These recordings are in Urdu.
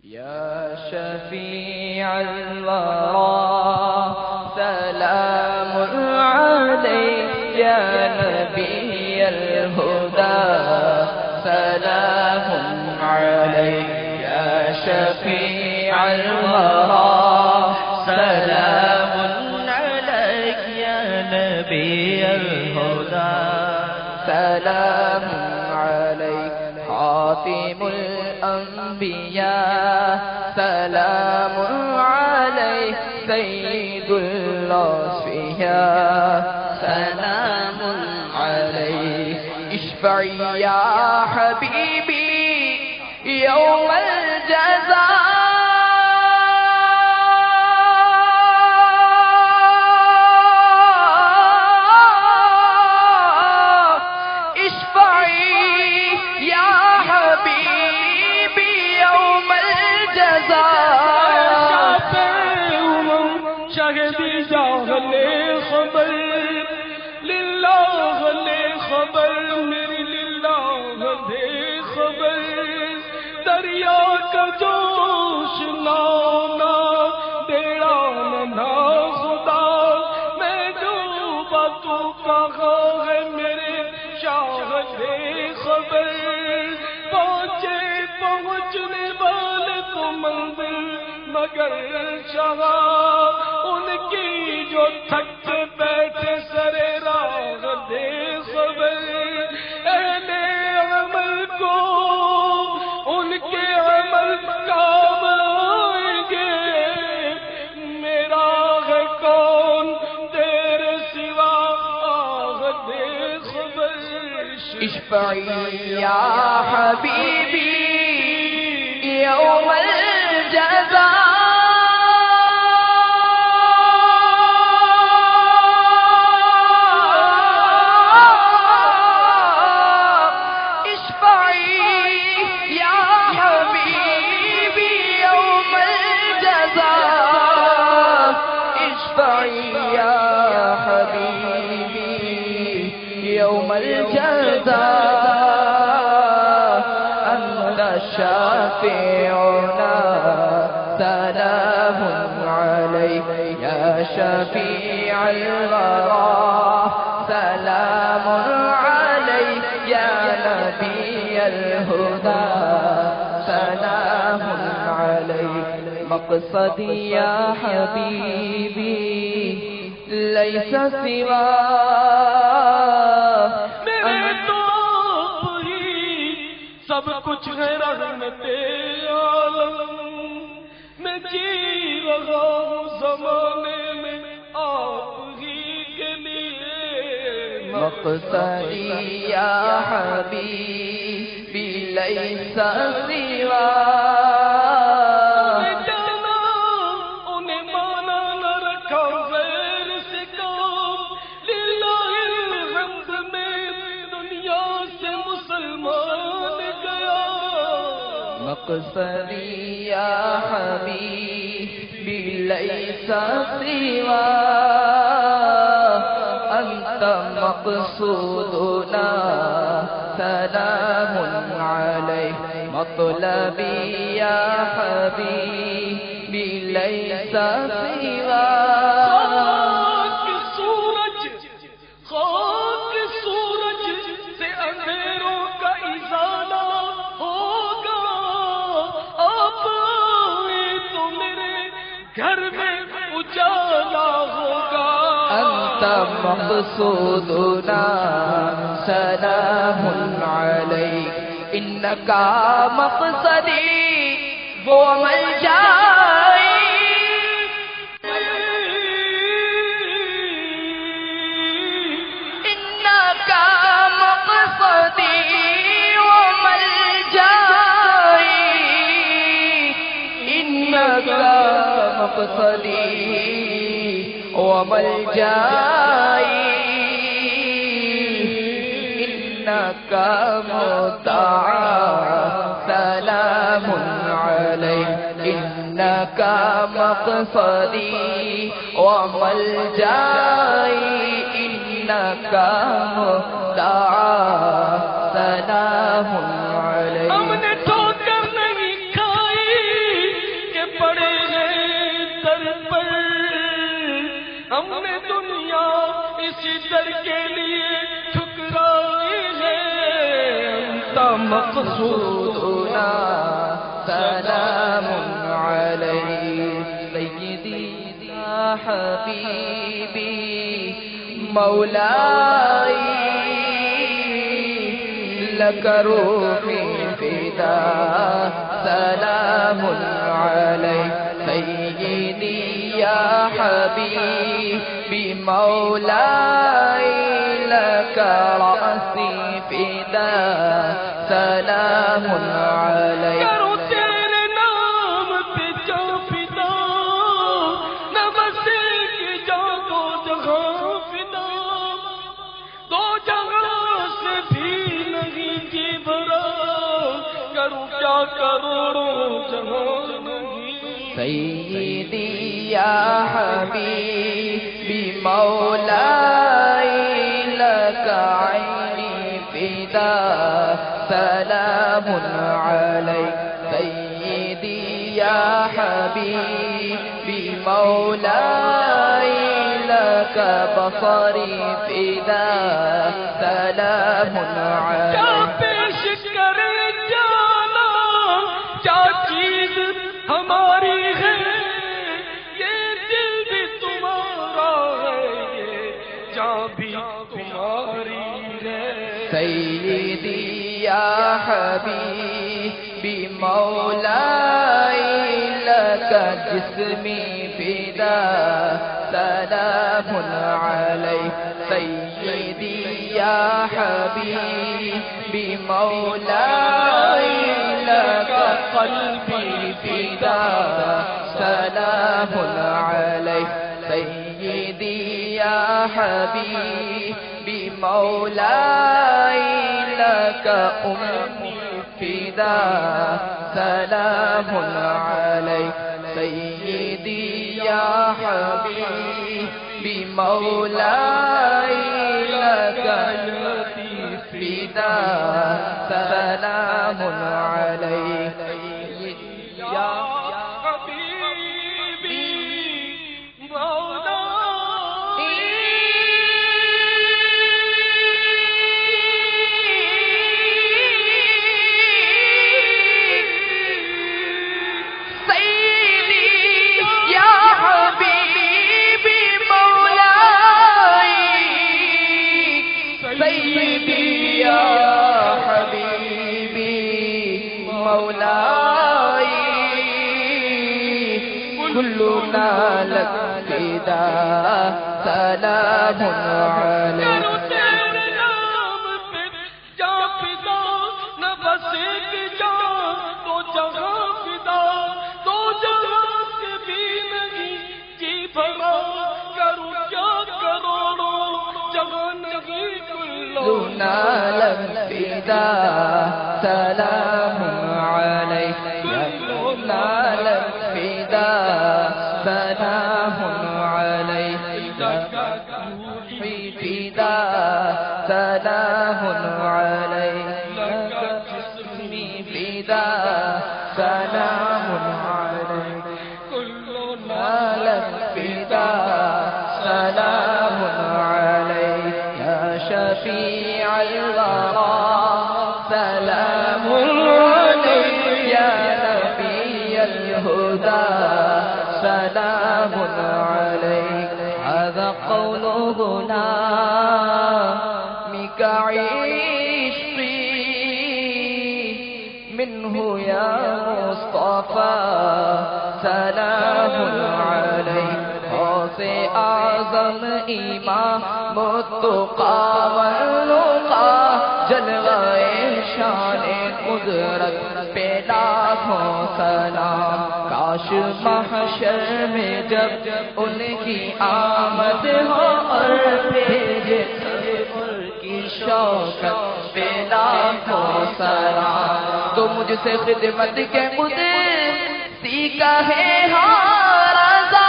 يا شفيع الورى سلام عليك يا نبي الهدى سلام عليك يا شفيع الورى سلام عليك يا نبي الهدى سلام عليك خاتم الأنبياء سلام عليك سيد الأصفياء سلام عليك اشفعي يا حبيبي يوم الجزاء دریا کا جوش نانا دیڑا نہ خدا میں ڈوبا تو کہاں ہے میرے شاہ دے خبر پہنچنے والے تو منزل مگر شاہ ان کی جو تھک بیٹھے سرے راہ دے خبر اہل عمل کو ان کے عمل کام آئیں گے میرا ہے کون تیرے سوا آہ دے خبر اشفعي يا حبيبي يوم الجزاء يوم الجزاء أنت شافعنا سلام عليك يا شفيع الورى سلام عليك يا نبي الهدى سلام عليك مقصدي يا حبيبي ليس سوى سب کچھ ہے رحمت عالم میں جی رہا ہوں زمانے میں آپ ہی کے لیے مقصدی یا حبیبی لیس سوا مقصدی یا حبیبی لیس سوا انت مقصودنا سلام علیک مطلبی یا حبیبی لیس سوا خاک سورج سے اندھیروں کا ازالہ گھر میں اجالا ہوگا انت مقصودنا سلام علیک انک مقصدی وہ ملجائی انک مقصدی وہ ملجائی انک مقصدی وملجائی انک مطاع سلام علیک انک مقصدی وملجائی انک مطاع سلام علیک ہم نے ٹھوکر نہیں کھائی در کے لیے ٹھکرائی ہے انت مقصودنا سلام علیک سیدی یا حبیبی مولائی لک روحی فدا سلام علیک سیدی یا حبیبی مولائی لک رأسی فدا سلام علیک کرو تیرے نام پہ جا فدا نہ بس ایک جا دو جہاں فدا دو جہاں سے بھی نہیں جی بھرا کروں کیا کروڑوں جہاں نہیں سیدی یا حبیبی مولائی لک عینی فدا سلام علیک سیدی یا حبیبی مولائی لک بصری فدا سلام علیک کیا پیش کرے جانا کیا چیز ہماری ہے یہ دل بھی تمہارا ہے یہ جان بھی تمہاری ہے سیدی یا حبیبی مولائی لک جسمی فدا سلام علیک سیدی یا حبیبی مولائی لک قلبی فدا سلام علیک سیدی یا حبیبی مولائی لک امی فدا سلام علیک سیدی یا حبیبی مولائی لک فدا سلام علیک یا حبیبی مولائی سیدی یا حبیبی مولائی سیدی یا حبیبی مولائی کلنا لک فدا سلام علیک کرو تیرے نام پہ جا فدا نہ بس ایک جا دو جہاں فدا دو جہاں سے بھی نہیں جی بھرا کروں کیا کروڑوں جہاں نہیں کلو لك فدا سلام عليك كلنا لك فدا سلام عليك روحي فدا سلام عليك جسمي فدا سلام عليك كلنا لك فدا سلام عليك يا شفيع الورى سلام عليك يا نبي الهدى سلام عليك هذا قول غلامك عشقي منه يا مصطفى سلام عليك غوث اعظم امام التقى واللقى جلوہ شان قدرت پہ لاکھوں سلام کاش محشر میں جب ان کی آمد ہو اور بھیجے ان کی شوکت پہ لاکھوں سلام تو مجھ سے خدمت کے مجھے سیکھا ہے رضا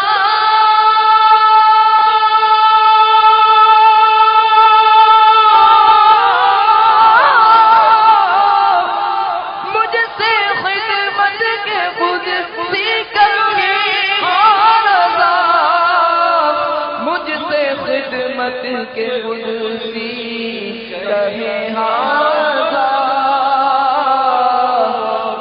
کے قدسی کہے ہاذا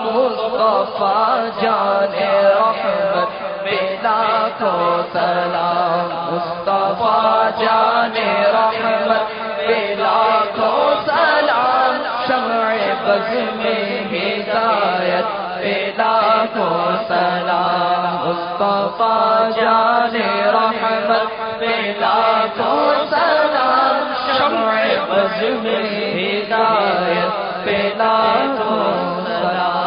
مصطفیٰ جان رحمت بلا کو سلام مصطفیٰ جان رحمت بلا کو سلام شمع بز میں ہدایت بلا کو سلام مصطفیٰ جان رحمت بلا کو سلام شمع بز میں ہدایت بلا کو سلام.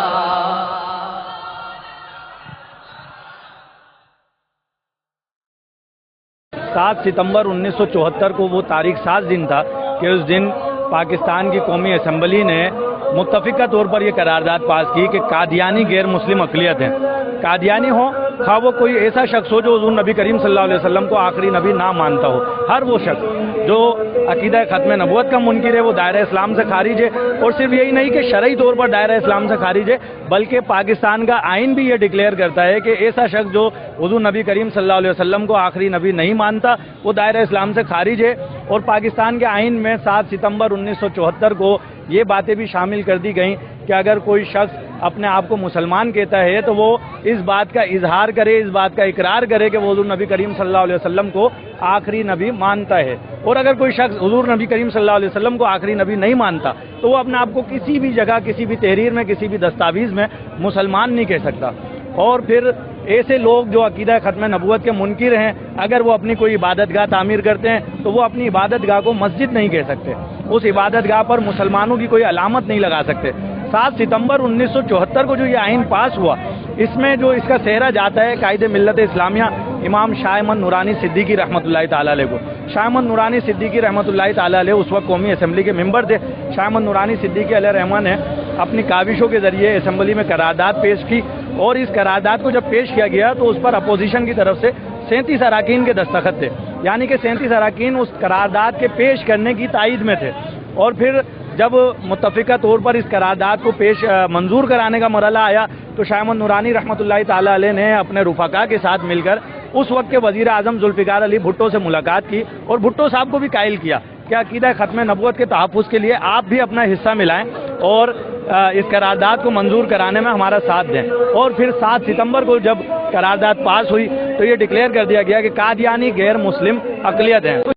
7 ستمبر 1974 کو وہ تاریخ ساز دن تھا کہ اس دن پاکستان کی قومی اسمبلی نے متفقہ طور پر یہ قرارداد پاس کی کہ قادیانی غیر مسلم اقلیت ہیں. قادیانی ہو خواہ وہ کوئی ایسا شخص ہو جو حضور نبی کریم صلی اللہ علیہ وسلم کو آخری نبی نہ مانتا ہو، ہر وہ شخص جو عقیدہ ختم نبوت کا منکر ہے وہ دائرہ اسلام سے خارج ہے. اور صرف یہی نہیں کہ شرعی طور پر دائرہ اسلام سے خارج ہے بلکہ پاکستان کا آئین بھی یہ ڈکلیئر کرتا ہے کہ ایسا شخص جو حضور نبی کریم صلی اللہ علیہ وسلم کو آخری نبی نہیں مانتا وہ دائرہ اسلام سے خارج ہے. اور پاکستان کے آئین میں 7 ستمبر 1974 کو یہ باتیں بھی شامل کر دی گئیں کہ اگر کوئی شخص اپنے آپ کو مسلمان کہتا ہے تو وہ اس بات کا اظہار کرے، اس بات کا اقرار کرے کہ وہ حضور نبی کریم صلی اللہ علیہ وسلم کو آخری نبی مانتا ہے. اور اگر کوئی شخص حضور نبی کریم صلی اللہ علیہ وسلم کو آخری نبی نہیں مانتا تو وہ اپنے آپ کو کسی بھی جگہ، کسی بھی تحریر میں، کسی بھی دستاویز میں مسلمان نہیں کہہ سکتا. اور پھر ایسے لوگ جو عقیدہ ختم نبوت کے منکر ہیں اگر وہ اپنی کوئی عبادت گاہ تعمیر کرتے ہیں تو وہ اپنی عبادت گاہ کو مسجد نہیں کہہ سکتے، اس عبادت گاہ پر مسلمانوں کی کوئی علامت نہیں لگا سکتے. 7 ستمبر 1974 کو جو یہ آئین پاس ہوا اس میں جو اس کا سہرا جاتا ہے قائد ملت اسلامیہ امام شاہ احمد نورانی صدیقی رحمۃ اللہ تعالی علیہ کو. شاہ احمد نورانی صدیقی رحمۃ اللہ تعالی علیہ اس وقت قومی اسمبلی کے ممبر تھے. شاہ احمد نورانی صدیقی علیہ رحمٰن نے اپنی کاوشوں کے ذریعے اسمبلی میں قرارداد پیش کی اور اس قرارداد کو جب پیش کیا گیا تو اس پر اپوزیشن کی طرف سے 37 اراکین کے دستخط تھے، یعنی کہ 37 اراکین اس قرارداد کے پیش کرنے کی تائید میں تھے. اور پھر جب متفقہ طور پر اس قرارداد کو منظور کرانے کا مرحلہ آیا تو شاہ احمد نورانی رحمۃ اللہ تعالی علیہ نے اپنے رفقا کے ساتھ مل کر اس وقت کے وزیر اعظم ذوالفقار علی بھٹو سے ملاقات کی اور بھٹو صاحب کو بھی قائل کیا کہ عقیدہ ختم نبوت کے تحفظ کے لیے آپ بھی اپنا حصہ ملائیں اور اس قرارداد کو منظور کرانے میں ہمارا ساتھ دیں. اور پھر 7 ستمبر کو جب قرارداد پاس ہوئی تو یہ ڈکلیئر کر دیا گیا کہ قادیانی غیر مسلم اقلیت ہیں.